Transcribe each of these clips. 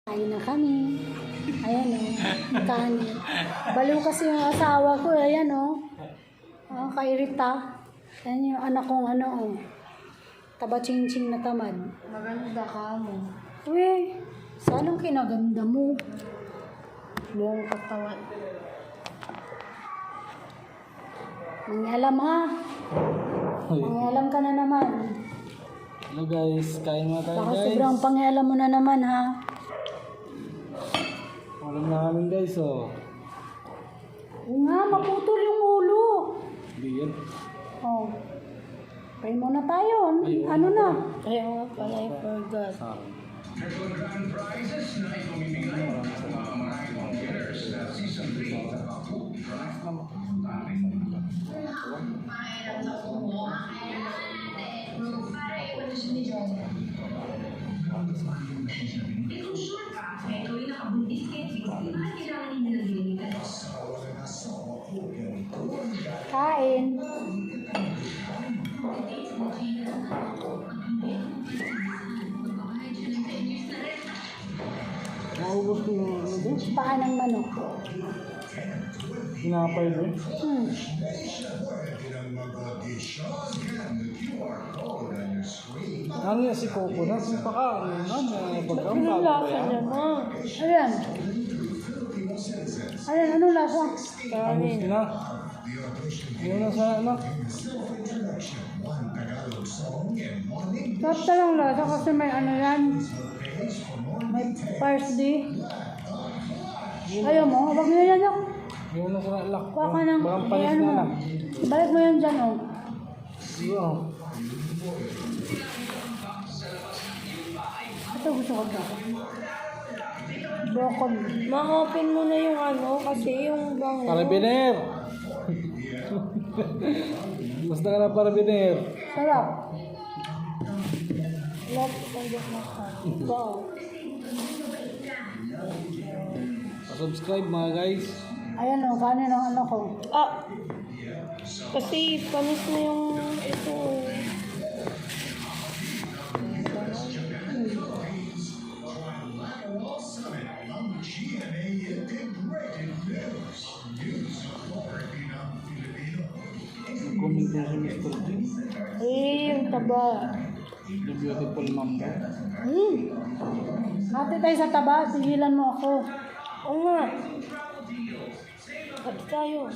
Kain na kami. Ayan o, kanin. Baliw kasi yung asawa ko, ayan o. Oh, kairita. Ayan yung anak kong ano o. Taba-ching-ching na tamad. Maganda ka mo. Uy, sanang kinaganda mo. Buong katawan. Mangialam ha. Mangialam ka na naman. Hello guys, kain muna tayo Baka guys. sobrang pangialam mo na naman ha. Walang na kami guys oh. Oo nga, maputol yung ulo. Hindi yan. Oh. Pray muna tayo. Ano na? Kaya nga pala, I forgot. Sarang. Kain. Maubos ko yung ano doon. Paa ng manok. Hinapay doon. Ano yan si Coco na? Kung paka, ano na, may pagkambag ba yan? naman. Ayan. Ayan, ano lasa? Amis na. Ayun na sa anak. Tapos lang lasa kasi may ano yan. May parsley. Ayaw mo, huwag nyo yan ako. Ayun na sa anak. Kuha ka ng, Bakang panis ayan na mo. anak. Balik mo yan dyan, oh. Iyo. Ito gusto ko ba? Broccoli. Ma-open mo na yung ano, kasi yung bango. Parabiner! Basta ka na parabiner. Sarap. Love, panggap na ka. Wow. Subscribe mga guys. Ayan, oh, kanin ang ano ko. Ah! Kasi panis na yung ito. Comment na si Mr. G. Yung taba. The beautiful mom daw. Hati tayo sa taba, tigilan mo ako. Oo nga. Hati tayo.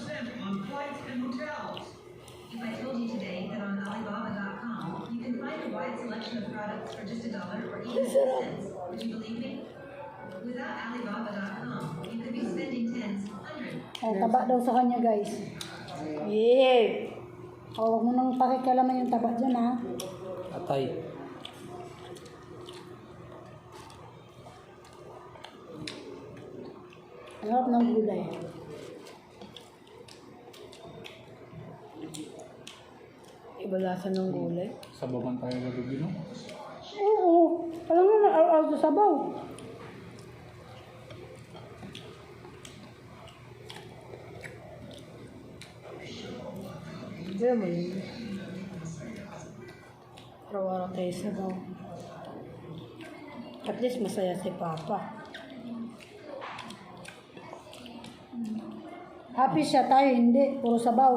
If I told you today that on Alibaba.com you can find a wide selection of products for just $1 or even 10 cents, would you believe me? Without Alibaba.com, you could be spending tens, hundreds. Oh, taba daw sa kanya, guys. Yeah. Oh, huwag mo nang pakikialaman yung taba dyan, ha. Atay. Ang harap ng gulay. Iba lasa ng gulay. Sababan tayo gabi no? Oo. Alam mo, na-araw sa sabaw. Hindi mo yun. Araw-araw tayo sabaw. At least masaya si Papa. Happy siya, tayo hindi. Puro sabaw.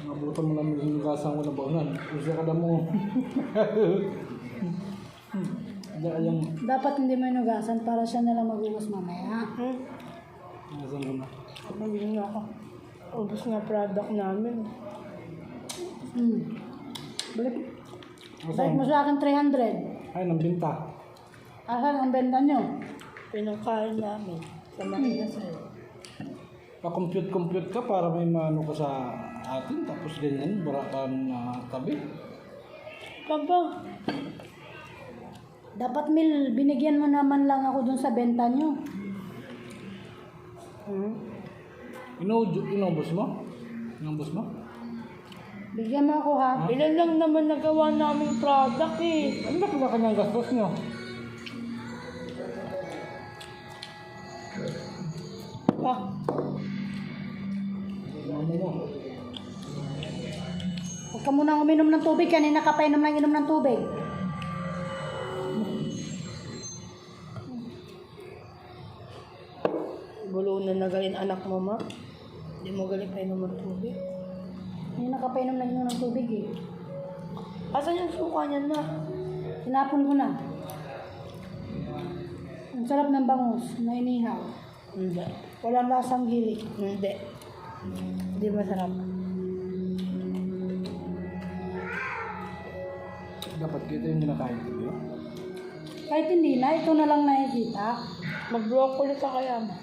Nabutan mo namin yung gasang ko na baunan. Isa ka na mo. Yung Dapat hindi mo inugasan para siya nalang magugas mamaya. gasang ko na. Hindi na ako. Ubus na product namin. Balik Gasang. mo sa akin 300. Ay, nang binta. Asan ang benta nyo? Pinangkain namin. Sa makina sa'yo. Pa-compute ka para may maano ka sa atin. Tapos ganyan, barakan na tabi. Papa, Dapat Mil, binigyan mo naman lang ako dun sa benta nyo. Inubos mo? Inubos mo? Bigyan mo ako, ha? ilan lang naman nagawa naming product eh. Ano ba kanyang gastos nyo? Ah, Ano mo? Huwag ka munang uminom ng tubig. Kanina ka pa inom ng tubig. bulunan na galing anak mo, ma. Hindi mo galing pa inom ng tubig. Hindi nakapainom na inom ng tubig eh. Asan yung suka niya na? Tinapon ko na. Ang sarap ng bangus na inihaw. Hindi. Walang lasang gilik. Hindi. Hindi masarap. Dapat kita yung ginakain ko yun. Kahit hindi na, ito na lang nakikita. Mag-broccoli ka kaya, ma.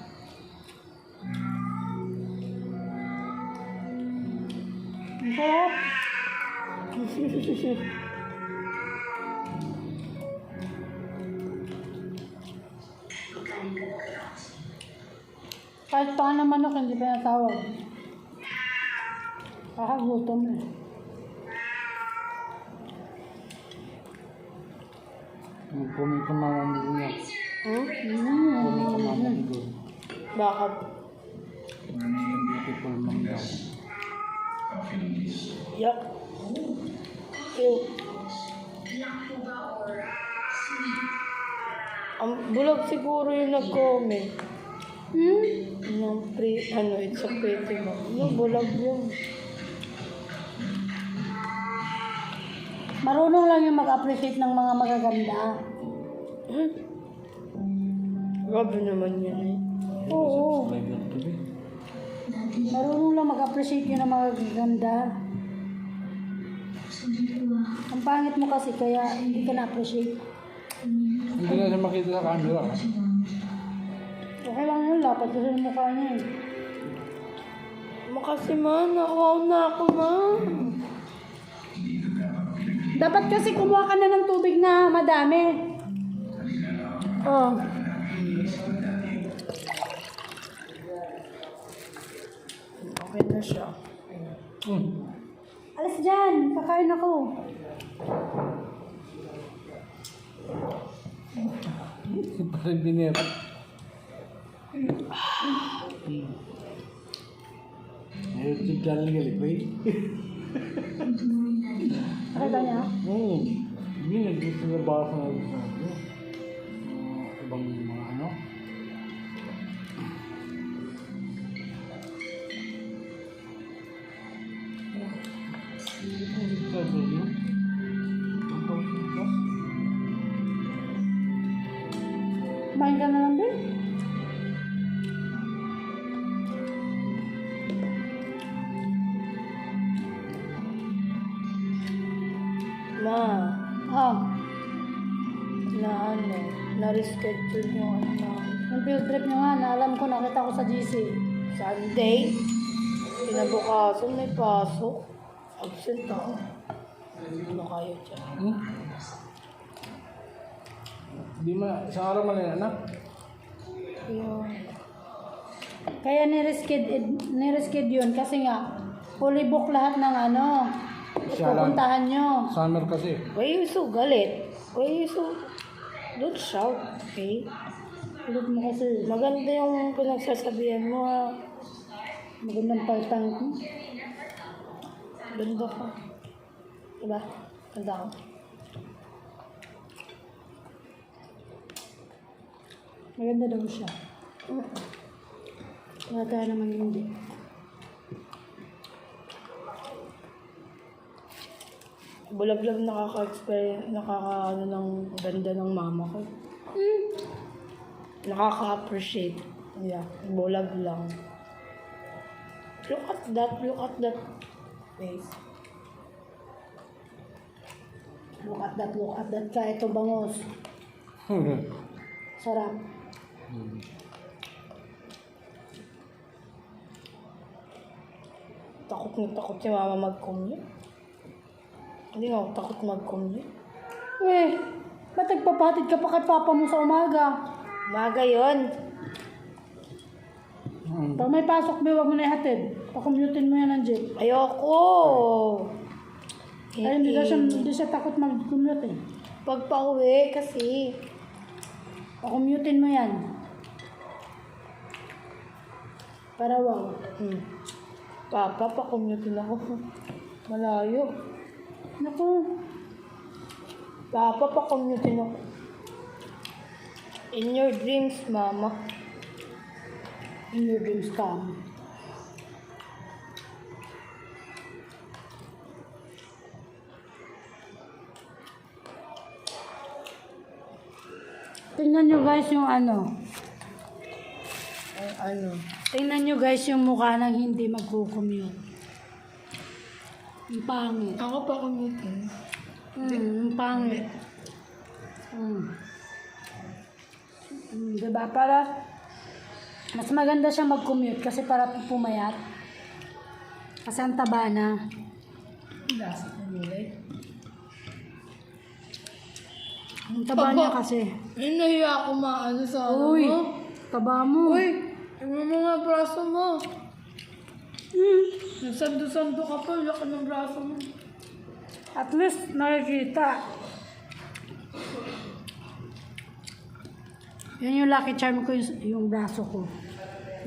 Ang sarap. Kahit pa ng manok, hindi pa natawag. Kakagutom eh. Pumunta ka mga niya. Pumunta ka mga niya. Bakit? Yung beautiful man daw. Yuck. Ew. Ang bulag siguro yung nag-comment. Ng it's a pretty mo. Yung bulag yun. Marunong lang yung mag-appreciate ng mga magaganda. Grabe naman yun eh. Oo. Flavor to be. Marunong lang mag-appreciate yun ng mga magaganda. Ang pangit mo kasi kaya hindi ka na-appreciate. Hindi na siya makita sa camera. Okay lang yun, lapat kasi yung mukha niya eh. Makasi ma, nakuha na ako ma. Dapat kasi kumuha ka na ng tubig na madami. Oh. Okay na siya. Alas dyan, kakain ako. Parang binera. YouTube channel gali ko eh. Nakita niya? Hindi nag-gusto na ba sa ibang mga ano? Kumain ka na lang din. Ma, Oh, na-reschedule yung ano na yung field trip nyo nga, na alam ko, nakita ko sa GC. Sunday. Kinabukasan may pasok. Absent ako. Ano kayo dyan? Di ma, sa araw man yan, anak? Yun. Kaya nireschedule yun kasi nga, fully book lahat ng ano, Siya lang. pupuntahan nyo. Summer kasi. Why you so galit? Why you so... Don't shout, okay? Ulit mo kasi, Maganda yung pinagsasabihan mo, ha? magandang partang ko. Ganda ka. Diba? Ganda ka. Maganda daw siya. Wala tayo naman hindi. Bulag-lag nakaka-experience, ano ng ganda ng mama ko. Nakaka-appreciate. Yeah, bulag lang. Look at that face. Look at that. Ka, ito bangos. Sarap. Takot na takot si mama mag-commute. Hindi nga ako takot mag-commute. Eh, ba't nagpapatid ka pa kay papa mo sa umaga? Maga yun. Pag may pasok, huwag mo na ihatid. Pakommutin mo yan ng jeep. Ayoko. Ay, hindi siya takot mag-commute eh. Pag pauwi kasi. Pakommutin mo yan. Para wow. Papa, pa-commute na ako. Malayo. Naku, Papa, pa-commute na ako. In your dreams, mama. In your dreams come. Tingnan nyo guys yung ano. Ano? Tingnan nyo guys yung mukha ng hindi magkukumute. Ang pangit. Ako pa kumitin. Ang pangit. Diba? Para mas maganda siya mag-commute kasi para pumayat. Kasi ang taba na. Lasa ko nila. Ang taba niya kasi. Ay, nahiya ako maano sa ano Uy, mo. taba mo. Uy, tingnan mo nga braso mo. Nagsando-sando ka pa, laki ng braso mo. At least nakikita. Yan yung lucky charm ko, yung braso ko.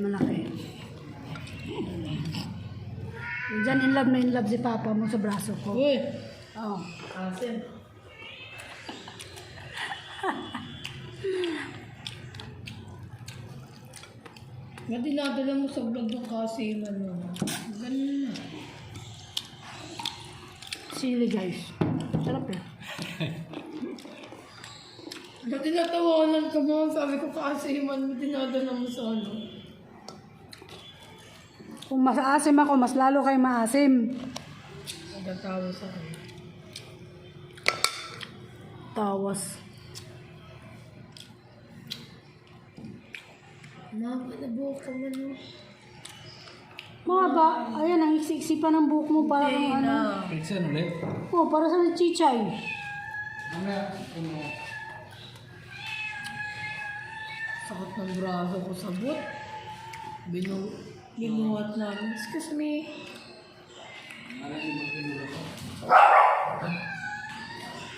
Malaki. Diyan in love si Papa mo sa braso ko. Uy, Oh. asin. Ba't dinadala mo sa vlog yung kasiman mo? Ganun na. Sili guys. Sarap eh. Ba't tinatawanan ka mo? Sabi ko kasiman mo, dinadala mo sa ano? Kung mas asim ako, mas lalo kayo maasim. Nagtatawa sa akin. Tawas. Mama, nabuhok ka man mo. Mga ba, ayan, ang iksi pa ng buhok mo para kang ano. Pixel ulit. Oh, para sa chichay. Mamaya, Sakot ng braso ko sa but. Binuhat namin. Excuse me.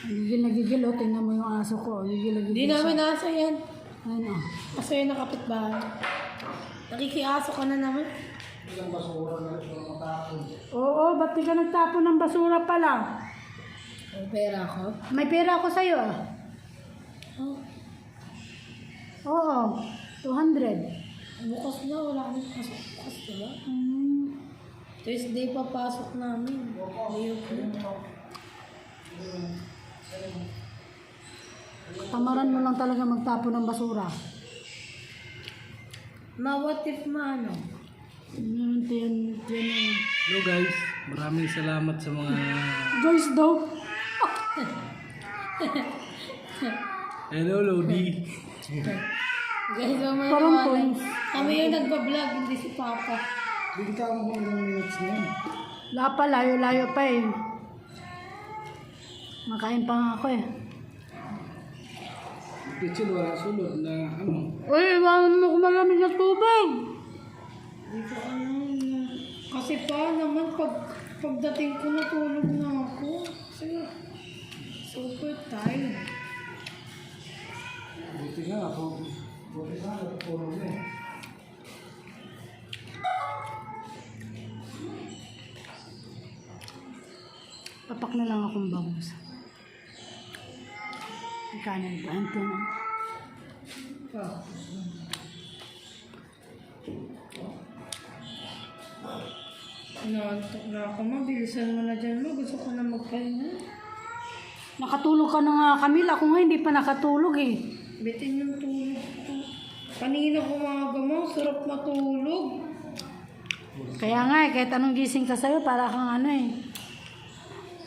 Gigil, oh. Tingnan mo yung aso ko. Gigil. Hindi namin nasa yan. Ayun, oh. Kasi yung nakapitbahay. Nakikiaso ka na naman. Oo, ba't di ka nagtapon ng basura pala? May pera ko? May pera ako sa'yo, ah. Oh, Oo, 200. bukas na. Wala kami pasok bukas, diba? Thursday pa pasok namin. Layok na. Tamaran mo lang talaga magtapon ng basura. Ma, what if maano? Yan. hello guys, maraming salamat sa mga... Guys daw. Hello Lodi. Guys, mamaya Parang naman. points. Kami yung nagbablog, hindi si Papa. Bigta mo ilang minutes na yun. Wala pa, layo-layo pa eh. Makain pa nga ako eh. Pixel wala sunod na ano. Uy, iwanan mo ko malamig na tubig. Hindi ko ano na. Kasi pa naman, pagdating ko natulog na ako. Kasi super tired. Buti nga ako. Buti nga natutulog na eh. Papak na lang akong bangus. Ang kanin pa. Ito na. Naantok na ako. Mabilisan mo na dyan mo. Gusto ko na magpahinga. Nakatulog ka na nga, Camille. Ako nga hindi pa nakatulog eh. Bitin yung tulog ko. Kanina umaga mo, sarap matulog. Kaya nga eh, kahit anong gising ka sa'yo, para kang ano eh.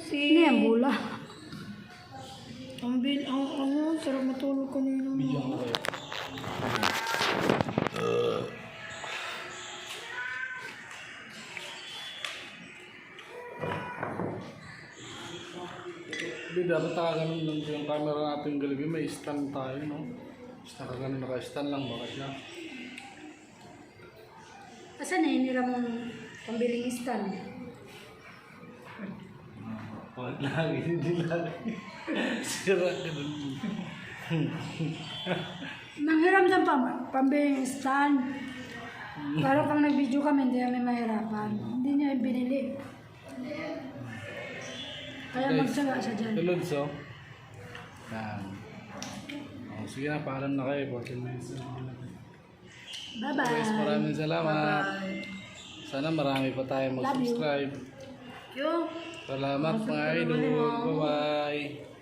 Ano yan, bula? Ang ano, sarap matulog kanina. Hindi, dapat nakaganon lang yung camera natin galing. May stand tayo, no? Basta nakaganon naka-stand lang, bakit na? Asan na hinira mong pambiling stand? Bakit lagi, hindi lagi. Sira ka nun. Nanghiram sa pambiling stand. Para pang nag-video kami, hindi namin mahirapan. Hindi niya binili. Kaya magsaga siya dyan. Tulod, so. Yan. Oh, sige na, paalam na kayo. 14 minutes na. Bye-bye. Guys, maraming salamat. Bye. Sana marami pa tayo mag-subscribe. Yo. Salamat mga idol. Bye-bye.